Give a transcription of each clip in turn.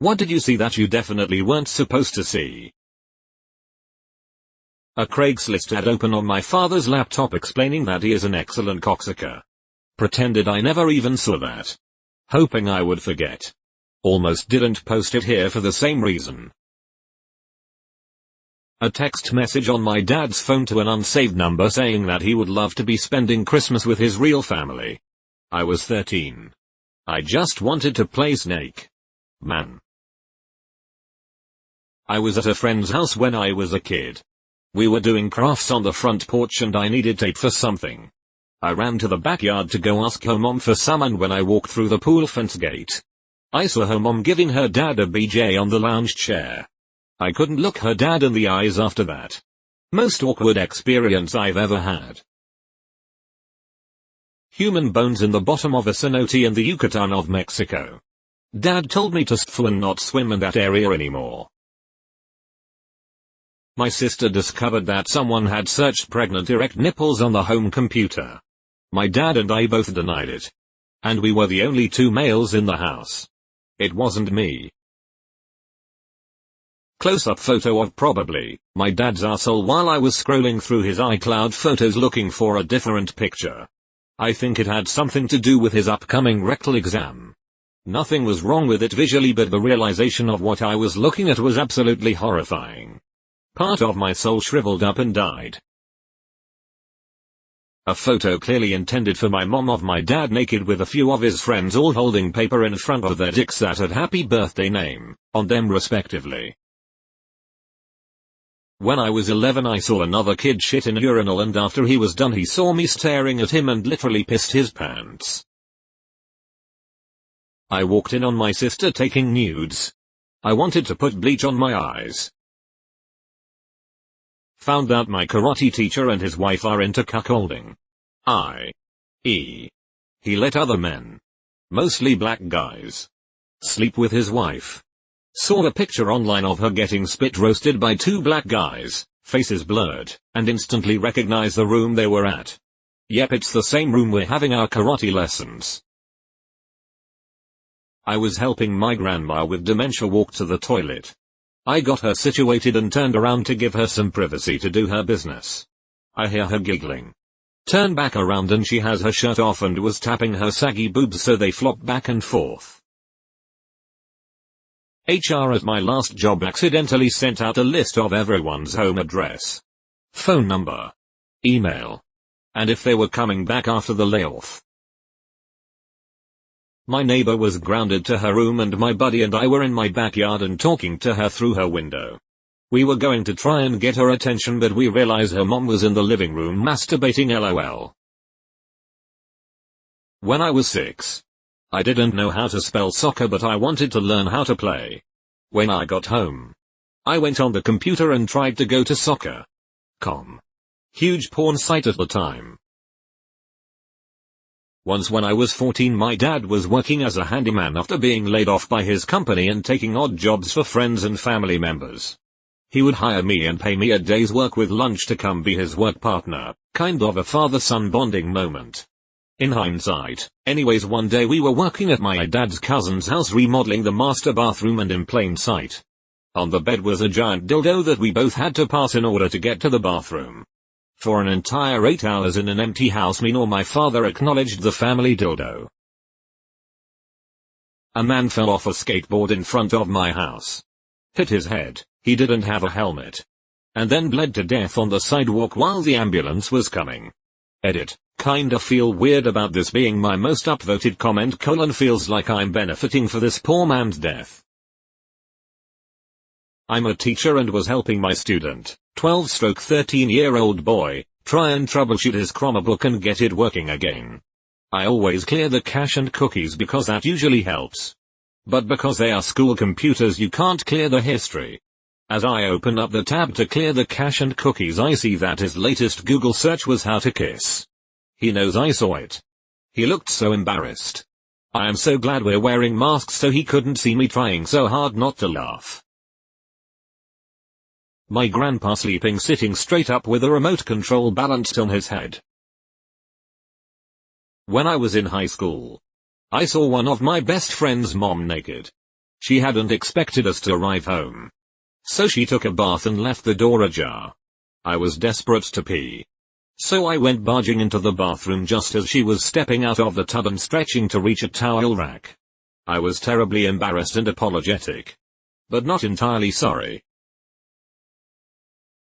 What did you see that you definitely weren't supposed to see? A Craigslist ad open on my father's laptop explaining that he is an excellent cocksucker. Pretended I never even saw that. Hoping I would forget. Almost didn't post it here for the same reason. A text message on my dad's phone to an unsaved number saying that he would love to be spending Christmas with his real family. I was 13. I just wanted to play Snake. Man. I was at a friend's house when I was a kid. We were doing crafts on the front porch and I needed tape for something. I ran to the backyard to go ask her mom for some, and when I walked through the pool fence gate, I saw her mom giving her dad a BJ on the lounge chair. I couldn't look her dad in the eyes after that. Most awkward experience I've ever had. Human bones in the bottom of a cenote in the Yucatan of Mexico. Dad told me to and not swim in that area anymore. My sister discovered that someone had searched pregnant erect nipples on the home computer. My dad and I both denied it. And we were the only two males in the house. It wasn't me. Close-up photo of probably my dad's asshole while I was scrolling through his iCloud photos looking for a different picture. I think it had something to do with his upcoming rectal exam. Nothing was wrong with it visually, but the realization of what I was looking at was absolutely horrifying. Part of my soul shriveled up and died. A photo clearly intended for my mom of my dad naked with a few of his friends all holding paper in front of their dicks that had happy birthday name on them respectively. When I was 11 I saw another kid shit in a urinal, and after he was done he saw me staring at him and literally pissed his pants. I walked in on my sister taking nudes. I wanted to put bleach on my eyes. Found out my karate teacher and his wife are into cuckolding. i.e. he let other men, mostly black guys, sleep with his wife. Saw a picture online of her getting spit roasted by two black guys, faces blurred, and instantly recognized the room they were at. Yep, it's the same room we're having our karate lessons. I was helping my grandma with dementia walk to the toilet. I got her situated and turned around to give her some privacy to do her business. I hear her giggling. Turn back around and she has her shirt off and was tapping her saggy boobs so they flop back and forth. HR at my last job accidentally sent out a list of everyone's home address, phone number, email, and if they were coming back after the layoff. My neighbor was grounded to her room and my buddy and I were in my backyard and talking to her through her window. We were going to try and get her attention, but we realized her mom was in the living room masturbating, lol. When I was 6, I didn't know how to spell soccer, but I wanted to learn how to play. When I got home, I went on the computer and tried to go to soccer.com. Huge porn site at the time. Once when I was 14 my dad was working as a handyman after being laid off by his company and taking odd jobs for friends and family members. He would hire me and pay me a day's work with lunch to come be his work partner, kind of a father-son bonding moment. In hindsight, anyways, one day we were working at my dad's cousin's house remodeling the master bathroom, and in plain sight, on the bed was a giant dildo that we both had to pass in order to get to the bathroom. For an entire 8 hours in an empty house me nor my father acknowledged the family dildo. A man fell off a skateboard in front of my house. Hit his head, he didn't have a helmet. And then bled to death on the sidewalk while the ambulance was coming. Edit. Kinda feel weird about this being my most upvoted comment : feels like I'm benefiting for this poor man's death. I'm a teacher and was helping my student, 12-13-year-old boy, try and troubleshoot his Chromebook and get it working again. I always clear the cache and cookies because that usually helps. But because they are school computers you can't clear the history. As I open up the tab to clear the cache and cookies I see that his latest Google search was how to kiss. He knows I saw it. He looked so embarrassed. I am so glad we're wearing masks so he couldn't see me trying so hard not to laugh. My grandpa sleeping sitting straight up with a remote control balanced on his head. When I was in high school, I saw one of my best friend's mom naked. She hadn't expected us to arrive home. So she took a bath and left the door ajar. I was desperate to pee. So I went barging into the bathroom just as she was stepping out of the tub and stretching to reach a towel rack. I was terribly embarrassed and apologetic. But not entirely sorry.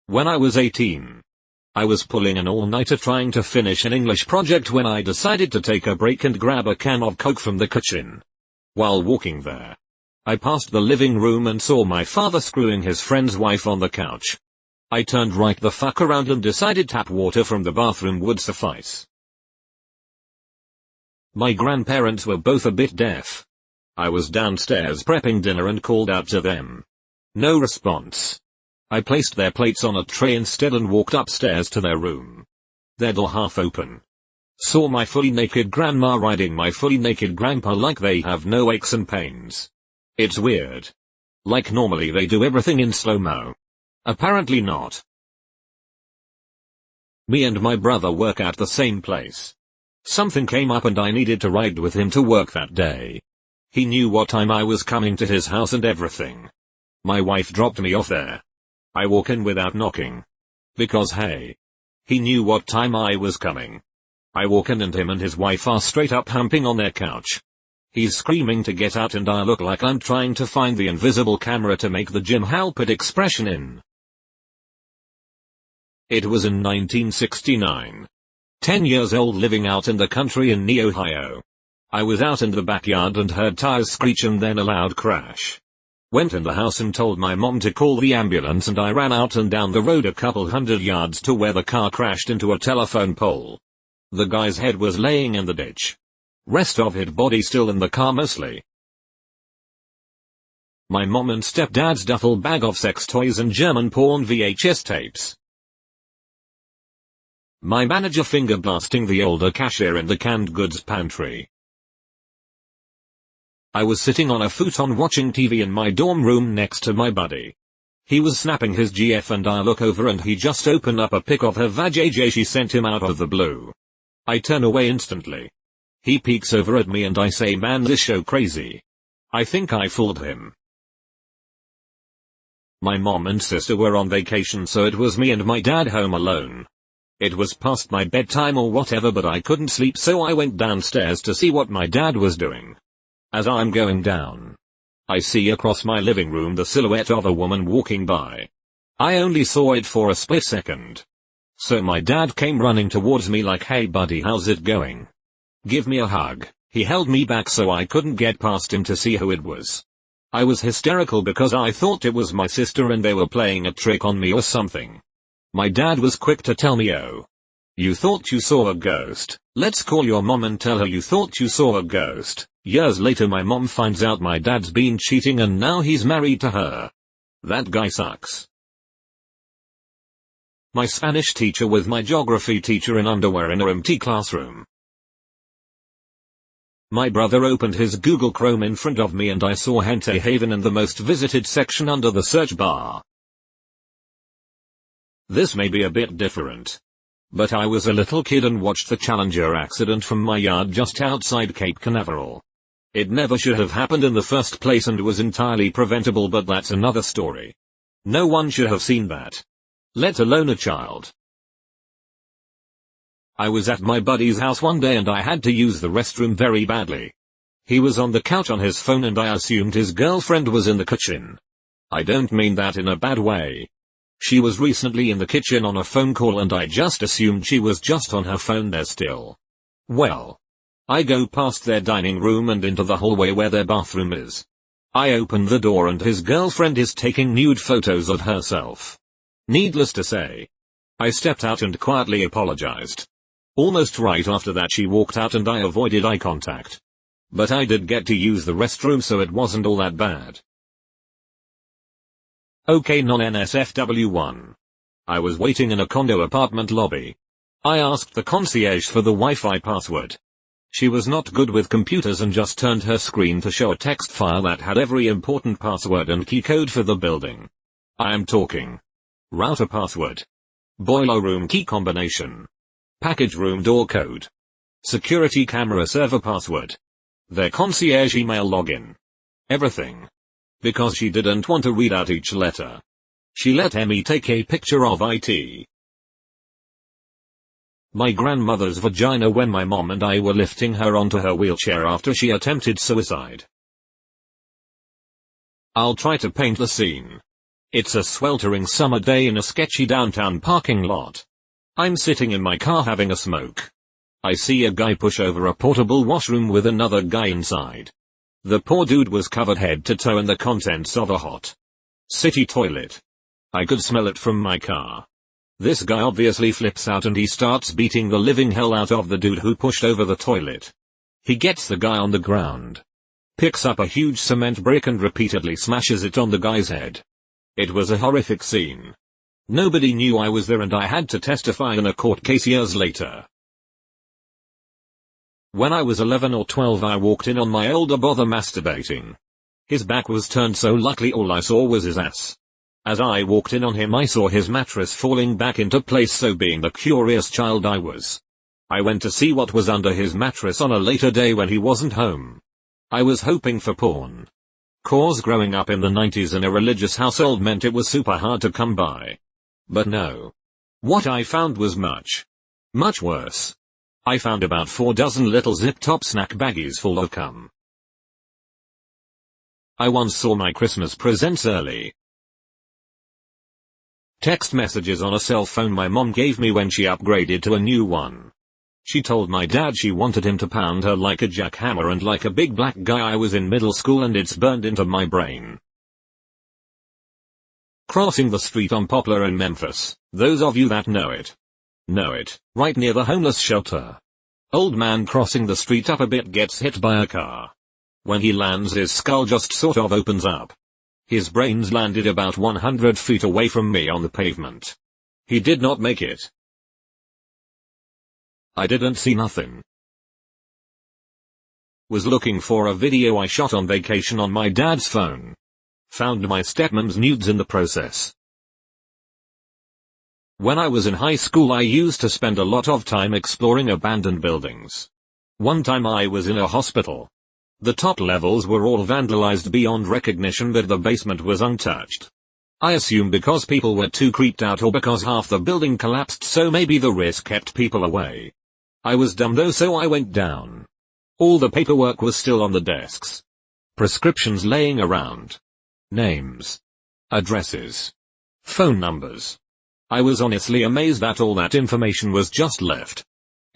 When I was 18, I was pulling an all-nighter trying to finish an English project when I decided to take a break and grab a can of Coke from the kitchen. While walking there, I passed the living room and saw my father screwing his friend's wife on the couch. I turned right the fuck around and decided tap water from the bathroom would suffice. My grandparents were both a bit deaf. I was downstairs prepping dinner and called out to them. No response. I placed their plates on a tray instead and walked upstairs to their room. Their door half open. Saw my fully naked grandma riding my fully naked grandpa like they have no aches and pains. It's weird. Like normally they do everything in slow-mo. Apparently not. Me and my brother work at the same place. Something came up and I needed to ride with him to work that day. He knew what time I was coming to his house and everything. My wife dropped me off there. I walk in without knocking. Because hey. He knew what time I was coming. I walk in and him and his wife are straight up humping on their couch. He's screaming to get out and I look like I'm trying to find the invisible camera to make the Jim Halpert expression in. It was in 1969. 10 years old living out in the country in Ohio. I was out in the backyard and heard tires screech and then a loud crash. Went in the house and told my mom to call the ambulance and I ran out and down the road a couple hundred yards to where the car crashed into a telephone pole. The guy's head was laying in the ditch. Rest of his body still in the car mostly. My mom and stepdad's duffel bag of sex toys and German porn VHS tapes. My manager finger blasting the older cashier in the canned goods pantry. I was sitting on a futon watching TV in my dorm room next to my buddy. He was snapping his GF and I look over and he just opened up a pic of her vajayjay she sent him out of the blue. I turn away instantly. He peeks over at me and I say, man, this show crazy. I think I fooled him. My mom and sister were on vacation so it was me and my dad home alone. It was past my bedtime or whatever but I couldn't sleep so I went downstairs to see what my dad was doing. As I'm going down, I see across my living room the silhouette of a woman walking by. I only saw it for a split second. So my dad came running towards me like, hey buddy, how's it going? Give me a hug. He held me back so I couldn't get past him to see who it was. I was hysterical because I thought it was my sister and they were playing a trick on me or something. My dad was quick to tell me, oh. You thought you saw a ghost. Let's call your mom and tell her you thought you saw a ghost. Years later my mom finds out my dad's been cheating and now he's married to her. That guy sucks. My Spanish teacher with my geography teacher in underwear in a empty classroom. My brother opened his Google Chrome in front of me and I saw Hentai Haven in the most visited section under the search bar. This may be a bit different. But I was a little kid and watched the Challenger accident from my yard just outside Cape Canaveral. It never should have happened in the first place and was entirely preventable, but that's another story. No one should have seen that. Let alone a child. I was at my buddy's house one day and I had to use the restroom very badly. He was on the couch on his phone and I assumed his girlfriend was in the kitchen. I don't mean that in a bad way. She was recently in the kitchen on a phone call and I just assumed she was just on her phone there still. Well, I go past their dining room and into the hallway where their bathroom is. I open the door and his girlfriend is taking nude photos of herself. Needless to say, I stepped out and quietly apologized. Almost right after that she walked out and I avoided eye contact. But I did get to use the restroom so it wasn't all that bad. Okay, non-NSFW 1. I was waiting in a condo apartment lobby. I asked the concierge for the Wi-Fi password. She was not good with computers and just turned her screen to show a text file that had every important password and key code for the building. I am talking. Router password. Boiler room key combination. Package room door code. Security camera server password. Their concierge email login. Everything. because she didn't want to read out each letter. She let Emmy take a picture of it. My grandmother's vagina when my mom and I were lifting her onto her wheelchair after she attempted suicide. I'll try to paint the scene. It's a sweltering summer day in a sketchy downtown parking lot. I'm sitting in my car having a smoke. I see a guy push over a portable washroom with another guy inside. The poor dude was covered head to toe in the contents of a hot city toilet. I could smell it from my car. This guy obviously flips out and he starts beating the living hell out of the dude who pushed over the toilet. He gets the guy on the ground, picks up a huge cement brick and repeatedly smashes it on the guy's head. It was a horrific scene. Nobody knew I was there and I had to testify in a court case years later. When I was 11 or 12 I walked in on my older brother masturbating. His back was turned so luckily all I saw was his ass. As I walked in on him I saw his mattress falling back into place, so being the curious child I was, I went to see what was under his mattress on a later day when he wasn't home. I was hoping for porn. Cause growing up in the 90s in a religious household meant it was super hard to come by. But no. What I found was much worse. I found about 4 dozen little zip-top snack baggies full of cum. I once saw my Christmas presents early. Text messages on a cell phone my mom gave me when she upgraded to a new one. She told my dad she wanted him to pound her like a jackhammer and like a big black guy. I was in middle school and it's burned into my brain. Crossing the street on Poplar in Memphis, those of you that know it, right near the homeless shelter. Old man crossing the street up a bit gets hit by a car. When he lands his skull just sort of opens up. His brains landed about 100 feet away from me on the pavement. He did not make it. I didn't see nothing. Was looking for a video I shot on vacation on my dad's phone. Found my stepmom's nudes in the process. When I was in high school I used to spend a lot of time exploring abandoned buildings. One time I was in a hospital. The top levels were all vandalized beyond recognition but the basement was untouched. I assume because people were too creeped out or because half the building collapsed, so maybe the risk kept people away. I was dumb though, so I went down. All the paperwork was still on the desks. Prescriptions laying around. Names. Addresses. Phone numbers. I was honestly amazed that all that information was just left.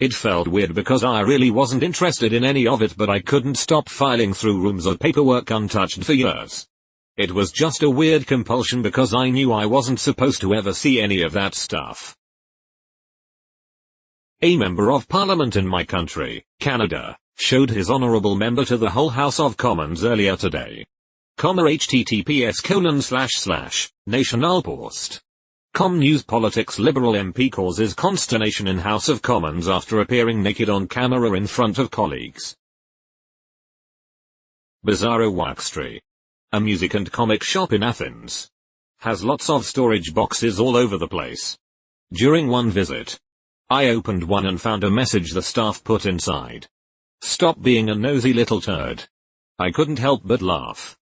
It felt weird because I really wasn't interested in any of it, but I couldn't stop filing through rooms of paperwork untouched for years. It was just a weird compulsion because I knew I wasn't supposed to ever see any of that stuff. A member of parliament in my country, Canada, showed his honorable member to the whole House of Commons earlier today. https://nationalpost. Com News Politics Liberal MP causes consternation in House of Commons after appearing naked on camera in front of colleagues. Bizarro Waxtree. A music and comic shop in Athens. Has lots of storage boxes all over the place. During one visit, I opened one and found a message the staff put inside. Stop being a nosy little turd. I couldn't help but laugh.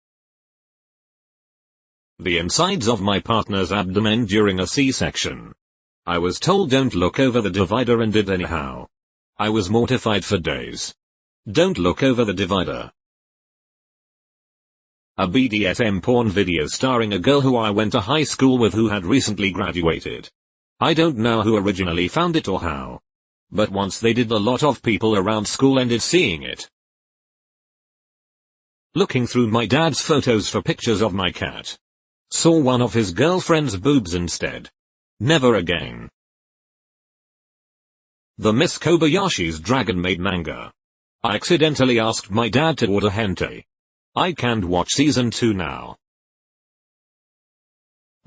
The insides of my partner's abdomen during a C-section. I was told don't look over the divider and did anyhow. I was mortified for days. Don't look over the divider. A BDSM porn video starring a girl who I went to high school with who had recently graduated. I don't know who originally found it or how. But once they did, a lot of people around school ended seeing it. Looking through my dad's photos for pictures of my cat. Saw one of his girlfriend's boobs instead. Never again. The Miss Kobayashi's Dragon Maid manga. I accidentally asked my dad to order hentai. I can't watch season 2 now.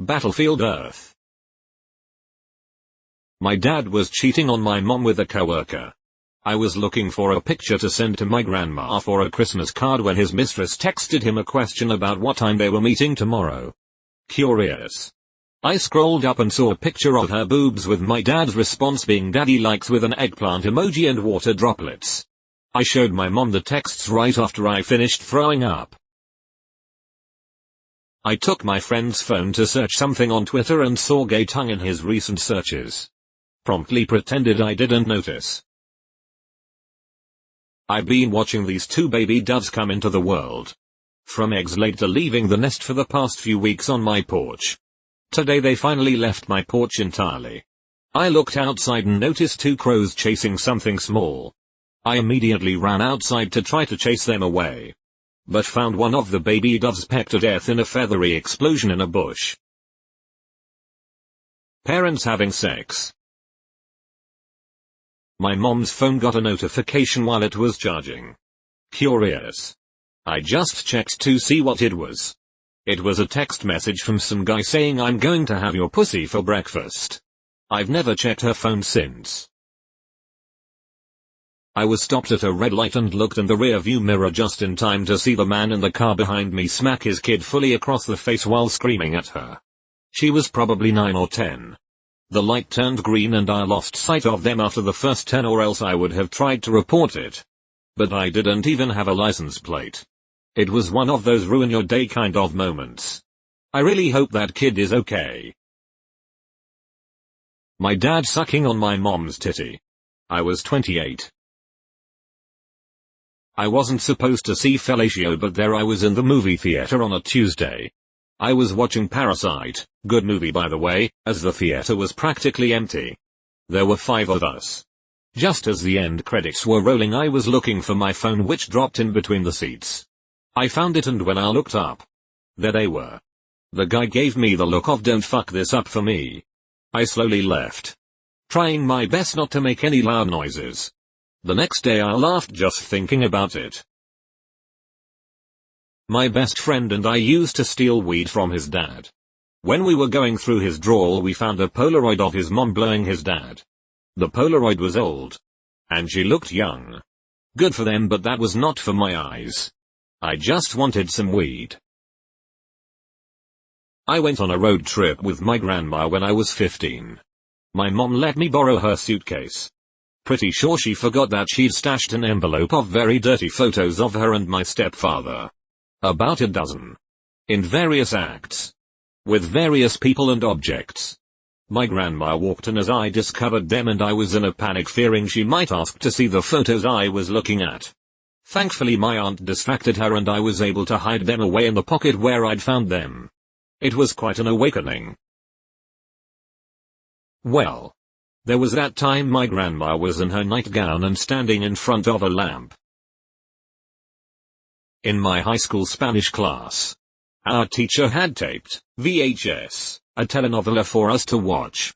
Battlefield Earth. My dad was cheating on my mom with a coworker. I was looking for a picture to send to my grandma for a Christmas card when his mistress texted him a question about what time they were meeting tomorrow. Curious. I scrolled up and saw a picture of her boobs with my dad's response being daddy likes with an eggplant emoji and water droplets. I showed my mom the texts right after I finished throwing up. I took my friend's phone to search something on Twitter and saw gay tongue in his recent searches. Promptly pretended I didn't notice. I've been watching these two baby doves come into the world. From eggs laid to leaving the nest for the past few weeks on my porch. Today they finally left my porch entirely. I looked outside and noticed two crows chasing something small. I immediately ran outside to try to chase them away, but found one of the baby doves pecked to death in a feathery explosion in a bush. Parents having sex. My mom's phone got a notification while it was charging. Curious. I just checked to see what it was. It was a text message from some guy saying I'm going to have your pussy for breakfast. I've never checked her phone since. I was stopped at a red light and looked in the rear view mirror just in time to see the man in the car behind me smack his kid fully across the face while screaming at her. She was probably 9 or 10. The light turned green and I lost sight of them after the first turn, or else I would have tried to report it. But I didn't even have a license plate. It was one of those ruin your day kind of moments. I really hope that kid is okay. My dad sucking on my mom's titty. I was 28. I wasn't supposed to see fellatio, but there I was in the movie theater on a Tuesday. I was watching Parasite, good movie by the way, as the theater was practically empty. There were 5 of us. Just as the end credits were rolling, I was looking for my phone, which dropped in between the seats. I found it, and when I looked up, there they were. The guy gave me the look of "don't fuck this up for me." I slowly left, trying my best not to make any loud noises. The next day I laughed just thinking about it. My best friend and I used to steal weed from his dad. When we were going through his drawer, we found a Polaroid of his mom blowing his dad. The Polaroid was old, and she looked young. Good for them, but that was not for my eyes. I just wanted some weed. I went on a road trip with my grandma when I was 15. My mom let me borrow her suitcase. Pretty sure she forgot that she'd stashed an envelope of very dirty photos of her and my stepfather. About a dozen. In various acts. With various people and objects. My grandma walked in as I discovered them, and I was in a panic, fearing she might ask to see the photos I was looking at. Thankfully my aunt distracted her and I was able to hide them away in the pocket where I'd found them. It was quite an awakening. Well, there was that time my grandma was in her nightgown and standing in front of a lamp. In my high school Spanish class, our teacher had taped, VHS, a telenovela for us to watch.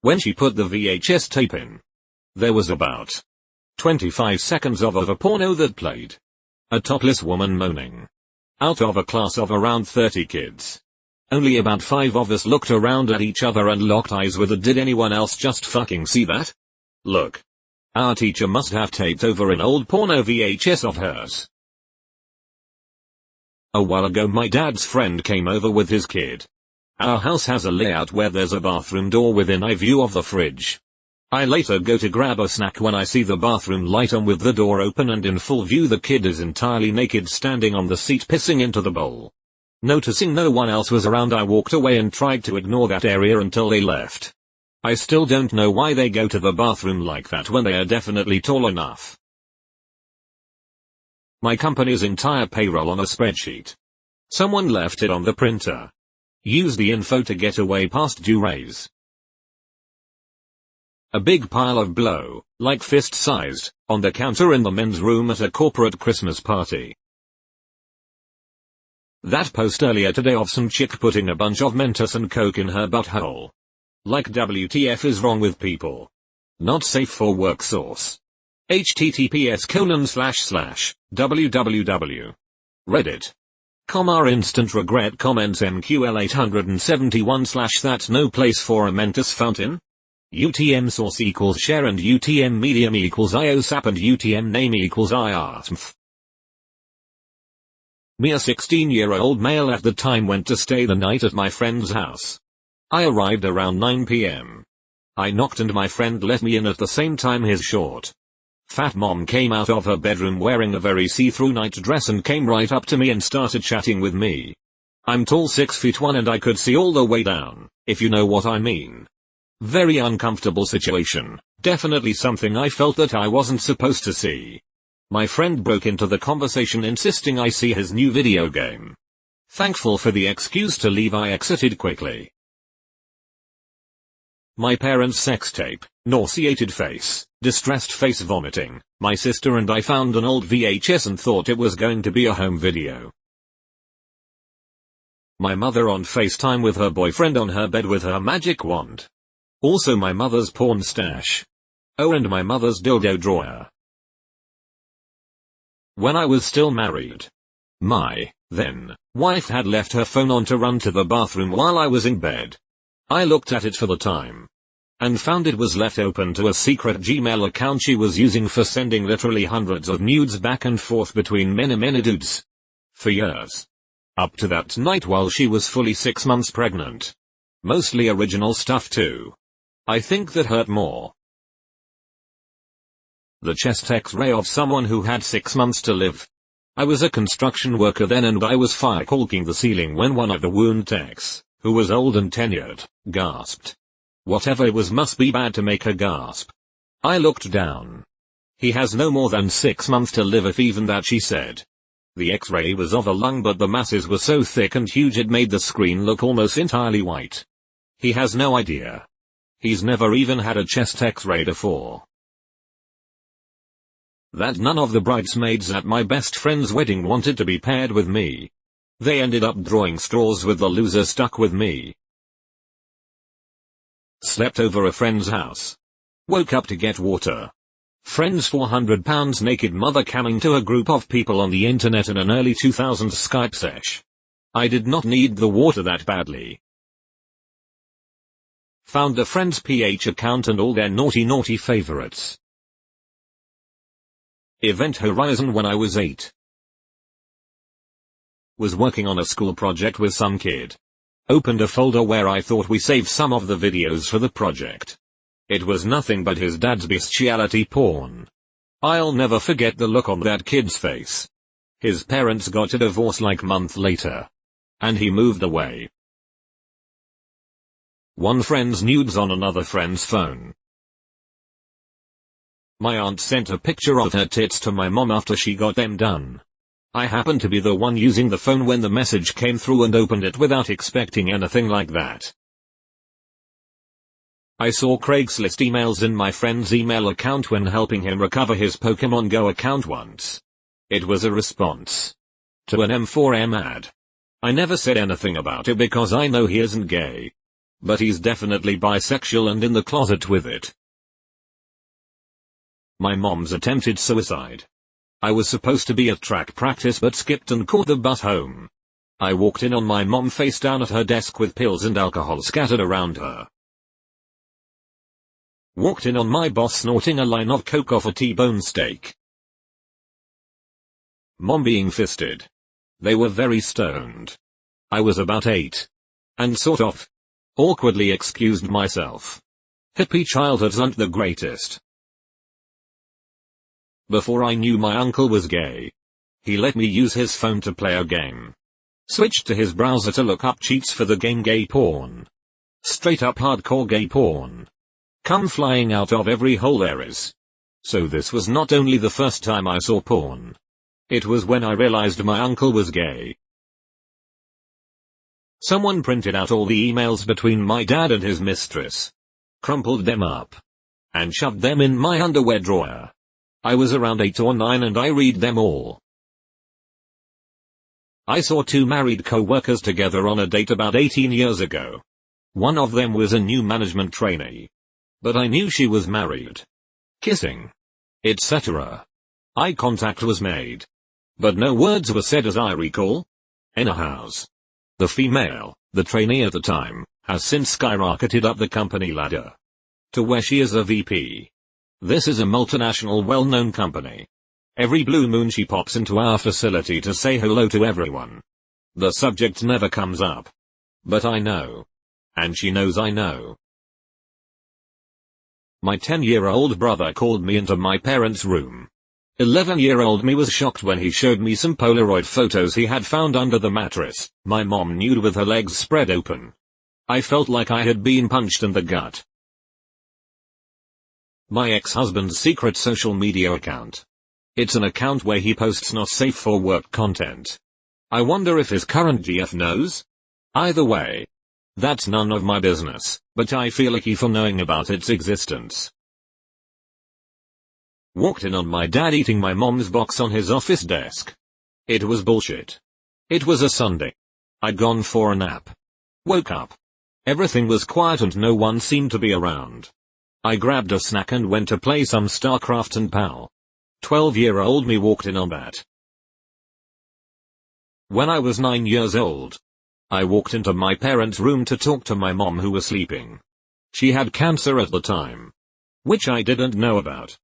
When she put the VHS tape in, there was about 25 seconds of a porno that played. A topless woman moaning. Out of a class of around 30 kids. Only about 5 of us looked around at each other and locked eyes with a "did anyone else just fucking see that? Look. Our teacher must have taped over an old porno VHS of hers." A while ago my dad's friend came over with his kid. Our house has a layout where there's a bathroom door within eye view of the fridge. I later go to grab a snack when I see the bathroom light on with the door open and in full view the kid is entirely naked standing on the seat pissing into the bowl. Noticing no one else was around, I walked away and tried to ignore that area until they left. I still don't know why they go to the bathroom like that when they are definitely tall enough. My company's entire payroll on a spreadsheet. Someone left it on the printer. Use the info to get away past due raise. A big pile of blow, like fist-sized, on the counter in the men's room at a corporate Christmas party. That post earlier today of some chick putting a bunch of Mentos and Coke in her butthole. Like WTF is wrong with people. Not safe for work source. https://www. Reddit. R instant regret comments MQL 871 / that no place for a Mentos fountain? UTM source equals share and UTM medium equals IOSAP and UTM name equals IARTMF. Me, a 16-year-old male at the time, went to stay the night at my friend's house. I arrived around 9 p.m. I knocked and my friend let me in at the same time. His short, fat mom came out of her bedroom wearing a very see-through night dress and came right up to me and started chatting with me. I'm tall 6'1" and I could see all the way down, if you know what I mean. Very uncomfortable situation, definitely something I felt that I wasn't supposed to see. My friend broke into the conversation insisting I see his new video game. Thankful for the excuse to leave, I exited quickly. My parents' sex tape, nauseated face, distressed face vomiting. My sister and I found an old VHS and thought it was going to be a home video. My mother on FaceTime with her boyfriend on her bed with her magic wand. Also my mother's porn stash. Oh, and my mother's dildo drawer. When I was still married, my then wife had left her phone on to run to the bathroom while I was in bed. I looked at it for the time and found it was left open to a secret Gmail account she was using for sending literally hundreds of nudes back and forth between many dudes for years. Up to that night while she was fully 6 months pregnant. Mostly original stuff too. I think that hurt more. The chest X-ray of someone who had 6 months to live. I was a construction worker then and I was fire caulking the ceiling when one of the wound techs, who was old and tenured, gasped. Whatever it was must be bad to make her gasp. I looked down. He has no more than 6 months to live, if even that, she said. The X-ray was of a lung but the masses were so thick and huge it made the screen look almost entirely white. He has no idea. He's never even had a chest X-ray before. That none of the bridesmaids at my best friend's wedding wanted to be paired with me. They ended up drawing straws with the loser stuck with me. Slept over a friend's house. Woke up to get water. Friend's 400 pounds naked mother camming to a group of people on the internet in an early 2000s Skype sesh. I did not need the water that badly. Found a friend's PH account and all their naughty favorites. Event Horizon when I was 8. Was working on a school project with some kid. Opened a folder where I thought we saved some of the videos for the project. It was nothing but his dad's bestiality porn. I'll never forget the look on that kid's face. His parents got a divorce like a month later. And he moved away. One friend's nudes on another friend's phone. My aunt sent a picture of her tits to my mom after she got them done. I happened to be the one using the phone when the message came through and opened it without expecting anything like that. I saw Craigslist emails in my friend's email account when helping him recover his Pokemon Go account once. It was a response to an M4M ad. I never said anything about it because I know he isn't gay. But he's definitely bisexual and in the closet with it. My mom's attempted suicide. I was supposed to be at track practice but skipped and caught the bus home. I walked in on my mom face down at her desk with pills and alcohol scattered around her. Walked in on my boss snorting a line of coke off a T-bone steak. Mom being fisted. They were very stoned. I was about 8. And sort of awkwardly excused myself. Hippie childhoods aren't the greatest. Before I knew my uncle was gay. He let me use his phone to play a game. Switched to his browser to look up cheats for the game gay porn. Straight up hardcore gay porn. Come flying out of every hole there is. So this was not only the first time I saw porn. It was when I realized my uncle was gay. Someone printed out all the emails between my dad and his mistress. Crumpled them up. And shoved them in my underwear drawer. I was around 8 or 9 and I read them all. I saw 2 married co-workers together on a date about 18 years ago. One of them was a new management trainee. But I knew she was married. Kissing. Etc. Eye contact was made. But no words were said as I recall. Anyhow. The female, the trainee at the time, has since skyrocketed up the company ladder. To where she is a VP. This is a multinational well-known company. Every blue moon she pops into our facility to say hello to everyone. The subject never comes up. But I know. And she knows I know. My 10-year-old brother called me into my parents' room. 11-year-old me was shocked when he showed me some Polaroid photos he had found under the mattress, my mom nude with her legs spread open. I felt like I had been punched in the gut. My ex-husband's secret social media account. It's an account where he posts not safe for work content. I wonder if his current GF knows? Either way, that's none of my business, but I feel icky for knowing about its existence. Walked in on my dad eating my mom's box on his office desk. It was bullshit. It was a Sunday. I'd gone for a nap. Woke up. Everything was quiet and no one seemed to be around. I grabbed a snack and went to play some StarCraft and PAL. 12-year-old me walked in on that. When I was 9 years old, I walked into my parents' room to talk to my mom who was sleeping. She had cancer at the time, which I didn't know about.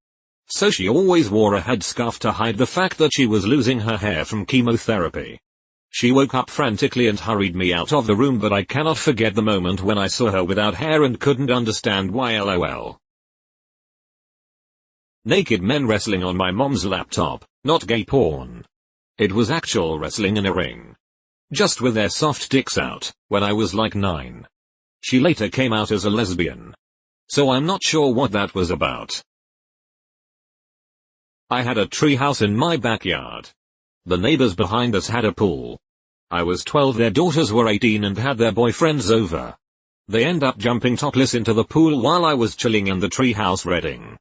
So she always wore a headscarf to hide the fact that she was losing her hair from chemotherapy. She woke up frantically and hurried me out of the room, but I cannot forget the moment when I saw her without hair and couldn't understand why. LOL. Naked men wrestling on my mom's laptop, not gay porn. It was actual wrestling in a ring. Just with their soft dicks out, when I was like 9. She later came out as a lesbian. So I'm not sure what that was about. I had a treehouse in my backyard. The neighbors behind us had a pool. I was 12, their daughters were 18 and had their boyfriends over. They end up jumping topless into the pool while I was chilling in the treehouse reading.